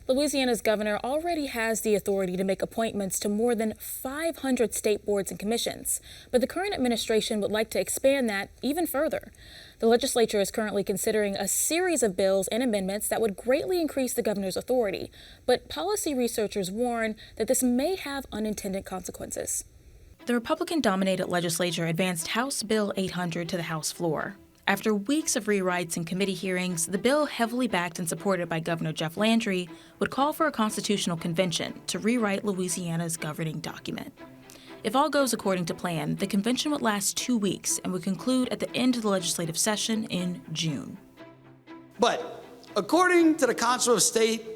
Louisiana's governor already has the authority to make appointments to more than 500 state boards and commissions, but the current administration would like to expand that even further. The legislature is currently considering a series of bills and amendments that would greatly increase the governor's authority, but policy researchers warn that this may have unintended consequences. The Republican-dominated legislature advanced House Bill 800 to the House floor. After weeks of rewrites and committee hearings, the bill, heavily backed and supported by Governor Jeff Landry, would call for a constitutional convention to rewrite Louisiana's governing document. If all goes according to plan, the convention would last 2 weeks and would conclude at the end of the legislative session in June. But according to the Council of State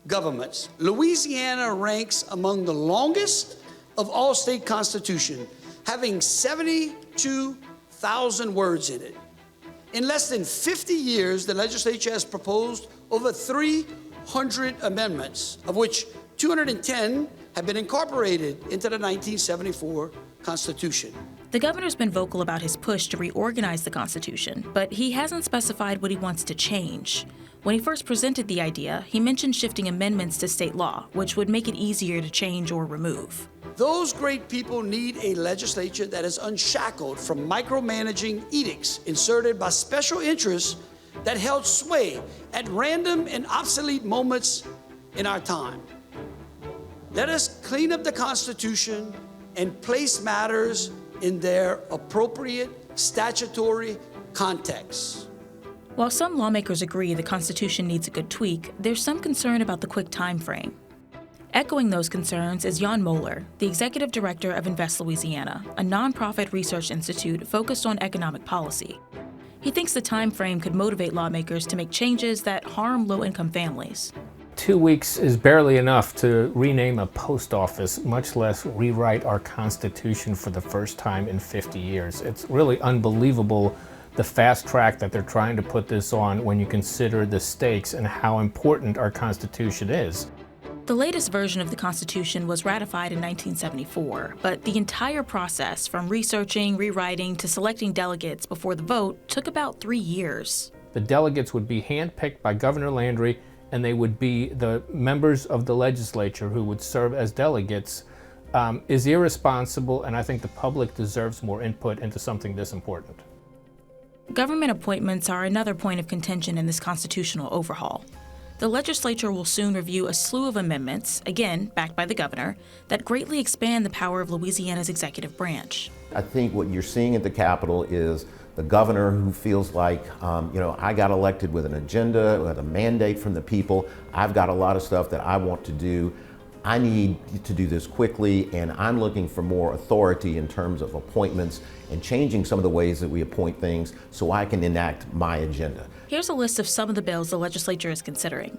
Governments, Louisiana ranks among the longest of all state constitutions, having 72,000 words in it. In less than 50 years, the legislature has proposed over 300 amendments, of which 210 have been incorporated into the 1974 Constitution. The governor's been vocal about his push to reorganize the Constitution, but he hasn't specified what he wants to change. When he first presented the idea, he mentioned shifting amendments to state law, which would make it easier to change or remove. Those great people need a legislature that is unshackled from micromanaging edicts inserted by special interests that held sway at random and obsolete moments in our time. Let us clean up the Constitution and place matters in their appropriate statutory context. While some lawmakers agree the Constitution needs a good tweak, there's some concern about the quick time frame. Echoing those concerns is Jan Moeller, the executive director of Invest Louisiana, a nonprofit research institute focused on economic policy. He thinks the time frame could motivate lawmakers to make changes that harm low-income families. 2 weeks is barely enough to rename a post office, much less rewrite our Constitution for the first time in 50 years. It's really unbelievable the fast track that they're trying to put this on when you consider the stakes and how important our Constitution is. The latest version of the Constitution was ratified in 1974, but the entire process, from researching, rewriting, to selecting delegates before the vote, took about 3 years. The delegates would be handpicked by Governor Landry, and they would be the members of the legislature who would serve as delegates, is irresponsible, and I think the public deserves more input into something this important. Government appointments are another point of contention in this constitutional overhaul. The legislature will soon review a slew of amendments, again backed by the governor, that greatly expand the power of Louisiana's executive branch. I think what you're seeing at the Capitol is the governor who feels like, I got elected with an agenda, with a mandate from the people. I've got a lot of stuff that I want to do. I need to do this quickly, and I'm looking for more authority in terms of appointments and changing some of the ways that we appoint things so I can enact my agenda. Here's a list of some of the bills the legislature is considering.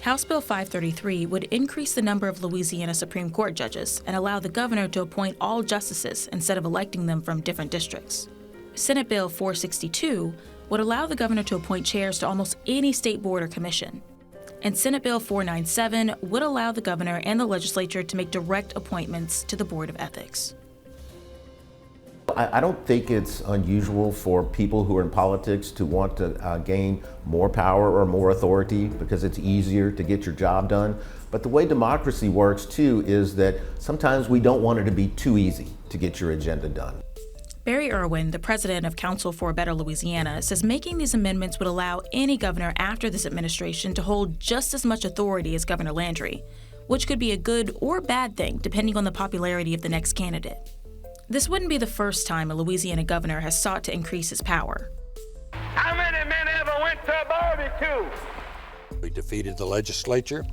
House Bill 533 would increase the number of Louisiana Supreme Court judges and allow the governor to appoint all justices instead of electing them from different districts. Senate Bill 462 would allow the governor to appoint chairs to almost any state board or commission. And Senate Bill 497 would allow the governor and the legislature to make direct appointments to the Board of Ethics. I don't think it's unusual for people who are in politics to want to gain more power or more authority because it's easier to get your job done. But the way democracy works too is that sometimes we don't want it to be too easy to get your agenda done. Barry Irwin, the president of Council for a Better Louisiana, says making these amendments would allow any governor after this administration to hold just as much authority as Governor Landry, which could be a good or bad thing depending on the popularity of the next candidate. This wouldn't be the first time a Louisiana governor has sought to increase his power. How many men ever went to a barbecue? He defeated the legislature,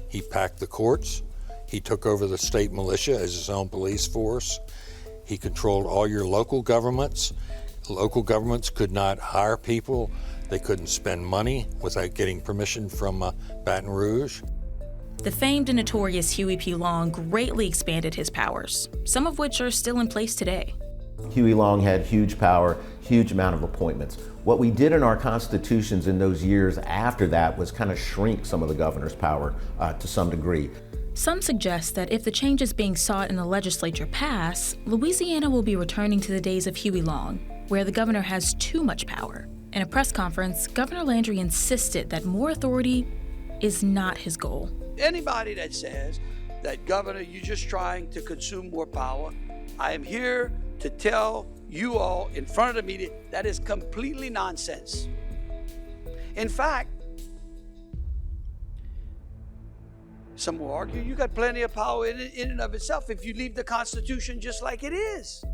he packed the courts, he took over the state militia as his own police force, he controlled all your local governments. Local governments could not hire people, they couldn't spend money without getting permission from Baton Rouge. The famed and notorious Huey P. Long greatly expanded his powers, some of which are still in place today. Huey Long had huge power, huge amount of appointments. What we did in our constitutions in those years after that was kind of shrink some of the governor's power to some degree. Some suggest that if the changes being sought in the legislature pass, Louisiana will be returning to the days of Huey Long, where the governor has too much power. In a press conference, Governor Landry insisted that more authority is not his goal. Anybody that says that, Governor, you're just trying to consume more power, I am here to tell you all in front of the media that is completely nonsense. In fact, some will argue you got plenty of power in and of itself if you leave the Constitution just like it is.